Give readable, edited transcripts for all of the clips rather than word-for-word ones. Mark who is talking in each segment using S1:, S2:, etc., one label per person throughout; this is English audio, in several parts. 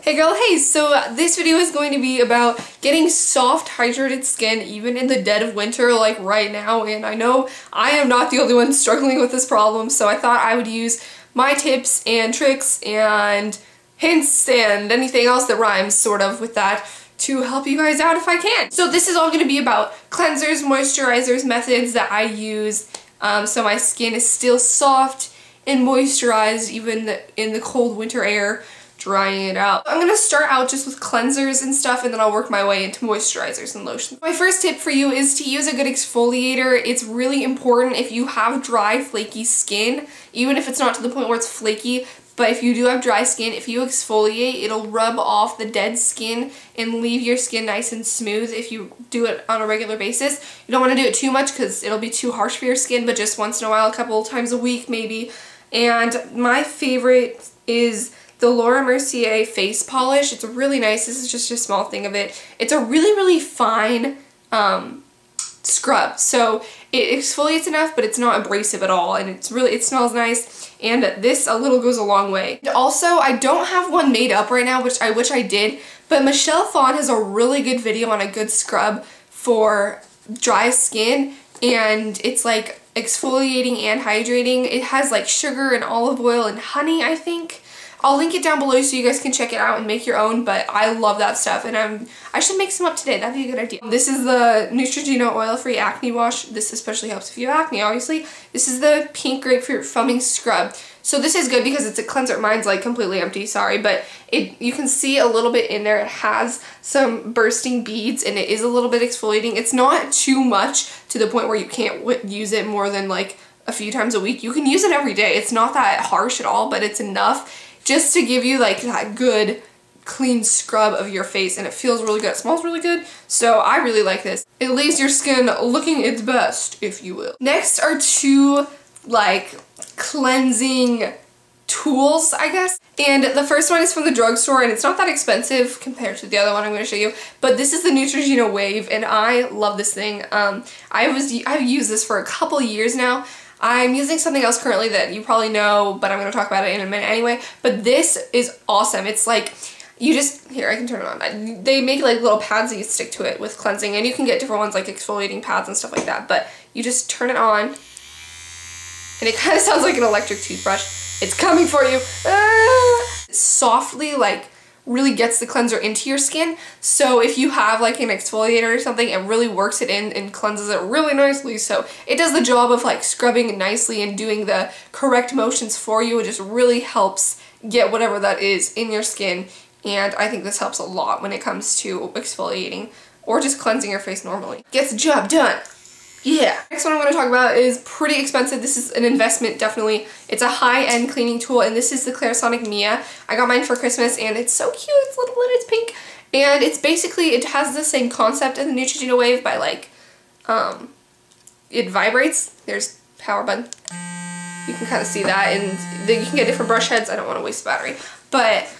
S1: Hey girl, hey! So this video is going to be about getting soft, hydrated skin even in the dead of winter like right now, and I know I am not the only one struggling with this problem, so I thought I would use my tips and tricks and hints and anything else that rhymes sort of with that to help you guys out if I can. So this is all going to be about cleansers, moisturizers, methods that I use so my skin is still soft and moisturized even in the cold winter air, drying it out. I'm gonna start out just with cleansers and stuff, and then I'll work my way into moisturizers and lotions. My first tip for you is to use a good exfoliator. It's really important if you have dry, flaky skin, even if it's not to the point where it's flaky, but if you do have dry skin, if you exfoliate, it'll rub off the dead skin and leave your skin nice and smooth if you do it on a regular basis. You don't want to do it too much because it'll be too harsh for your skin, but just once in a while, a couple times a week maybe. And my favorite is the Mercier face polish. It's really nice. This is just a small thing of it. It's a really fine scrub, so it exfoliates enough, but it's not abrasive at all, and it smells nice, and this a little goes a long way. And also, I don't have one made up right now, which I wish I did, but Michelle Phan has a really good video on a good scrub for dry skin, and it's like exfoliating and hydrating. It has like sugar and olive oil and honey, I think. I'll link it down below so you guys can check it out and make your own, but I love that stuff, and I should make some up today. That'd be a good idea. This is the Neutrogena oil-free acne wash. This especially helps if you have acne, obviously. This is the pink grapefruit foaming scrub. So this is good because it's a cleanser. Mine's like completely empty, sorry, but you can see a little bit in there. It has some bursting beads, and it is a little bit exfoliating. It's not too much to the point where you can't use it more than like a few times a week. You can use it every day. It's not that harsh at all, but it's enough just to give you like that good clean scrub of your face, and it feels really good. It smells really good, so I really like this. It leaves your skin looking its best, if you will. Next are two like cleansing tools, I guess, and the first one is from the drugstore, and it's not that expensive compared to the other one I'm going to show you, but this is the Neutrogena Wave, and I love this thing. I've used this for a couple years now. I'm using something else currently that you probably know, but I'm going to talk about it in a minute anyway. But this is awesome. It's like, you just, here, I can turn it on. They make like little pads that you stick to it with cleansing, and you can get different ones like exfoliating pads and stuff like that. But you just turn it on, and it kind of sounds like an electric toothbrush. It's coming for you. It softly, like, really gets the cleanser into your skin, so if you have like an exfoliator or something, it really works it in and cleanses it really nicely. So it does the job of like scrubbing nicely and doing the correct motions for you. It just really helps get whatever that is in your skin, and I think this helps a lot when it comes to exfoliating or just cleansing your face normally. Gets the job done. Yeah. Next one I'm going to talk about is pretty expensive. This is an investment, definitely. It's a high-end cleaning tool, and this is the Clarisonic Mia. I got mine for Christmas, and it's so cute. It's little and it's pink. And it's basically, it has the same concept as the Neutrogena Wave by like, it vibrates. There's power button. You can kind of see that, and then you can get different brush heads. I don't want to waste the battery. But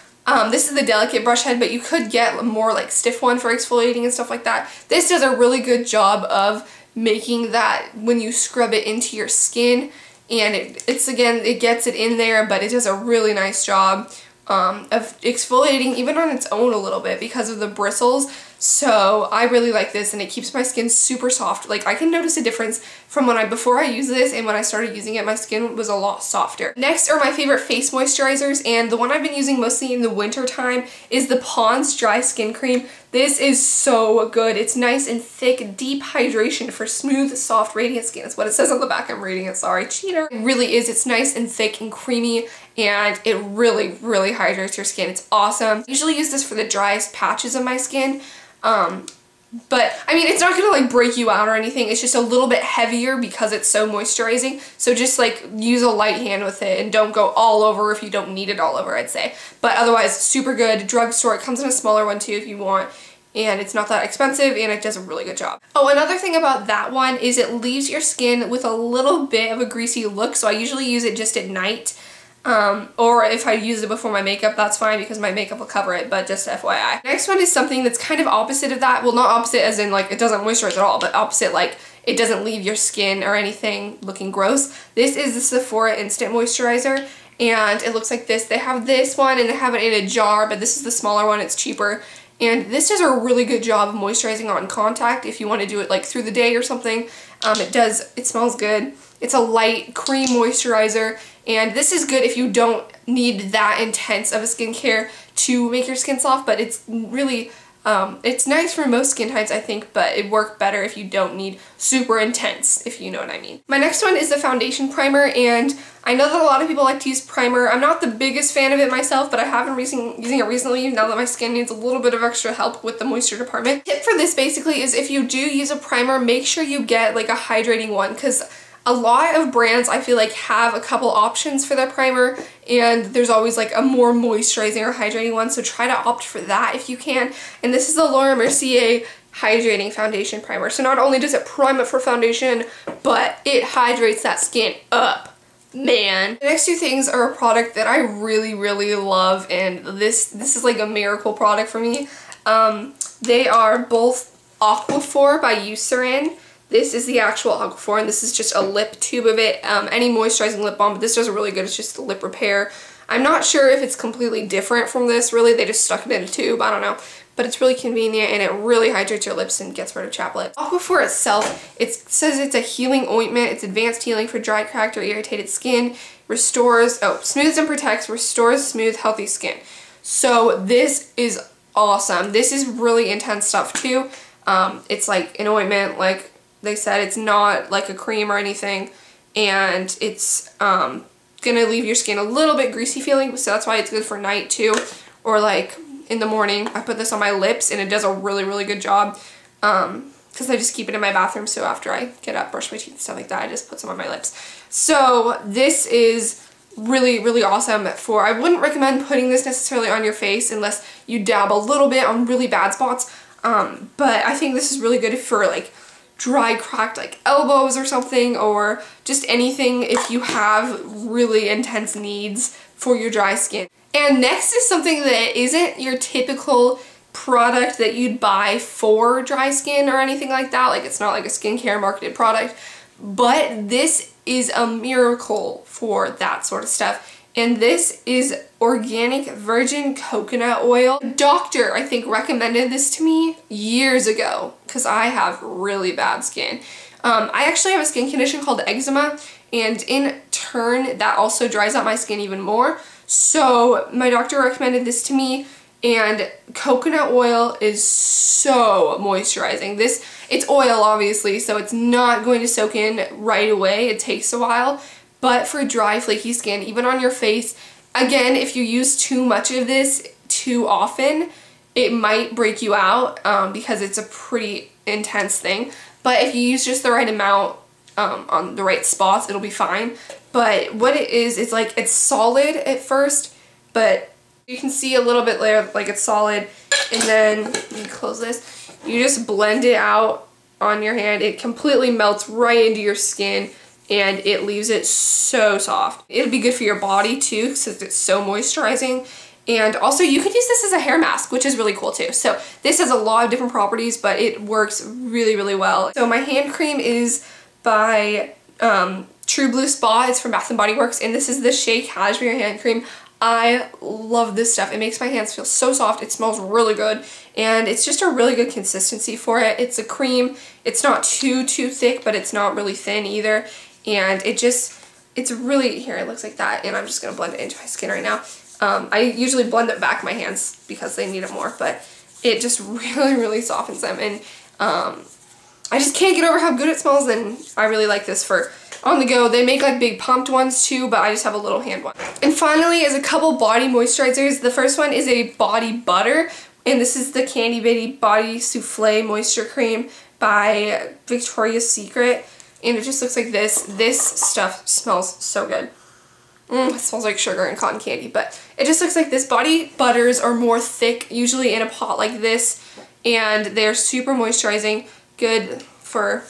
S1: this is the delicate brush head, but you could get a more like stiff one for exfoliating and stuff like that. This does a really good job of making that when you scrub it into your skin, and it's again, it gets it in there, but it does a really nice job of exfoliating even on its own a little bit because of the bristles. So I really like this, and it keeps my skin super soft. Like, I can notice a difference from before I used this and when I started using it, my skin was a lot softer. Next are my favorite face moisturizers, and the one I've been using mostly in the winter time is the Pond's Dry Skin Cream. This is so good. It's nice and thick, deep hydration for smooth, soft, radiant skin. That's what it says on the back. I'm reading it, sorry, cheater. It really is. It's nice and thick and creamy, and it really hydrates your skin. It's awesome. I usually use this for the driest patches of my skin. But I mean, it's not gonna like break you out or anything. It's just a little bit heavier because it's so moisturizing. So just like use a light hand with it, and don't go all over if you don't need it all over, I'd say. But otherwise, super good. Drugstore. It comes in a smaller one too if you want. And it's not that expensive, and it does a really good job. Oh, another thing about that one is it leaves your skin with a little bit of a greasy look. So I usually use it just at night. Or if I use it before my makeup, that's fine because my makeup will cover it, but just FYI. Next one is something that's kind of opposite of that. Well, not opposite as in like it doesn't moisturize at all, but opposite like it doesn't leave your skin or anything looking gross. This is the Sephora Instant Moisturizer, and it looks like this. They have this one and they have it in a jar, but this is the smaller one, it's cheaper. And this does a really good job of moisturizing on contact if you want to do it like through the day or something. It smells good. It's a light cream moisturizer, and this is good if you don't need that intense of a skincare to make your skin soft, but it's really, it's nice for most skin types, I think, but it works better if you don't need super intense, if you know what I mean. My next one is the foundation primer, and I know that a lot of people like to use primer. I'm not the biggest fan of it myself, but I have been using it recently now that my skin needs a little bit of extra help with the moisture department. Tip for this basically is if you do use a primer, make sure you get like a hydrating one, because a lot of brands I feel like have a couple options for their primer, and there's always like a more moisturizing or hydrating one, so try to opt for that if you can. And this is the Laura Mercier Hydrating Foundation Primer. So not only does it prime it for foundation, but it hydrates that skin up. Man. The next two things are a product that I really, really love, and this is like a miracle product for me. They are both Aquaphor by Eucerin. This is the actual Aquaphor, and this is just a lip tube of it. Any moisturizing lip balm, but this does it really good. It's just a lip repair. I'm not sure if it's completely different from this, really. They just stuck it in a tube, I don't know. But it's really convenient, and it really hydrates your lips and gets rid of chapped lips. Aquaphor itself, it says it's a healing ointment. It's advanced healing for dry, cracked, or irritated skin. Smooths and protects, restores smooth, healthy skin. So this is awesome. This is really intense stuff too. It's like an ointment, like they said. It's not like a cream or anything, and it's gonna leave your skin a little bit greasy feeling, so that's why it's good for night too, or like in the morning. I put this on my lips, and it does a really, really good job, because I just keep it in my bathroom, so after I get up, brush my teeth and stuff like that, I just put some on my lips. So this is really, really awesome for, I wouldn't recommend putting this necessarily on your face unless you dab a little bit on really bad spots, but I think this is really good for like dry, cracked like elbows or something, or just anything if you have really intense needs for your dry skin. And next is something that isn't your typical product that you'd buy for dry skin or anything like that. Like, it's not like a skincare marketed product, but this is a miracle for that sort of stuff. And this is organic virgin coconut oil. A doctor, I think, recommended this to me years ago because I have really bad skin. I actually have a skin condition called eczema, and in turn that also dries out my skin even more. So my doctor recommended this to me, and coconut oil is so moisturizing. It's oil obviously, so it's not going to soak in right away. It takes a while. But for dry, flaky skin, even on your face, again, if you use too much of this too often, it might break you out because it's a pretty intense thing. But if you use just the right amount on the right spots, it'll be fine. But what it is, it's like, it's solid at first, but you can see a little bit later, like it's solid. And then, let me close this, you just blend it out on your hand. It completely melts right into your skin, and it leaves it so soft. It'll be good for your body too, since it's so moisturizing. And also you could use this as a hair mask, which is really cool too. So this has a lot of different properties, but it works really, really well. So my hand cream is by True Blue Spa. It's from Bath & Body Works, and this is the Shea Cashmere hand cream. I love this stuff. It makes my hands feel so soft. It smells really good, and it's just a really good consistency for it. It's a cream. It's not too thick, but it's not really thin either. And it's really, here, it looks like that, and I'm just going to blend it into my skin right now. I usually blend it back my hands because they need it more, but it just really, really softens them, and I just can't get over how good it smells, and I really like this for on the go. They make like big pumped ones too, but I just have a little hand one. And finally is a couple body moisturizers. The first one is a body butter, and this is the Candy Baby Body Souffle Moisture Cream by Victoria's Secret. And it just looks like this. This stuff smells so good. It smells like sugar and cotton candy, but it just looks like this. Body butters are more thick, usually in a pot like this, and they're super moisturizing, good for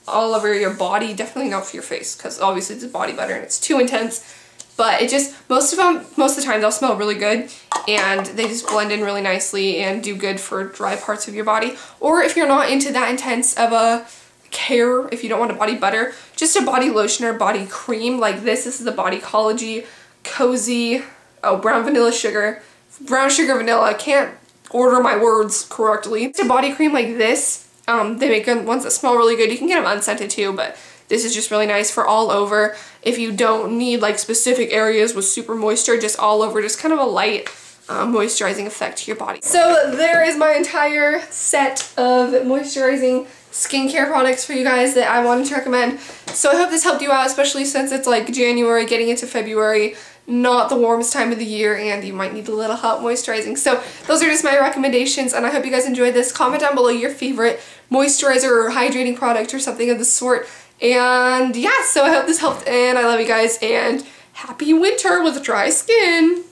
S1: all over your body, definitely not for your face, because obviously it's a body butter and it's too intense, but it just, most of the time they'll smell really good, and they just blend in really nicely and do good for dry parts of your body. Or if you're not into that intense of a care, if you don't want a body butter, just a body lotion or body cream like this. This is the Bodycology cozy, oh, brown vanilla sugar, brown sugar vanilla, I can't order my words correctly. It's a body cream like this. They make ones that smell really good. You can get them unscented too, but this is just really nice for all over. If you don't need like specific areas with super moisture, just all over, just kind of a light moisturizing effect to your body. So there is my entire set of moisturizing skincare products for you guys that I wanted to recommend. So I hope this helped you out, especially since it's like January, getting into February, not the warmest time of the year, and you might need a little help moisturizing. So those are just my recommendations, and I hope you guys enjoyed this. Comment down below your favorite moisturizer or hydrating product or something of the sort. And yeah, so I hope this helped, and I love you guys, and happy winter with dry skin.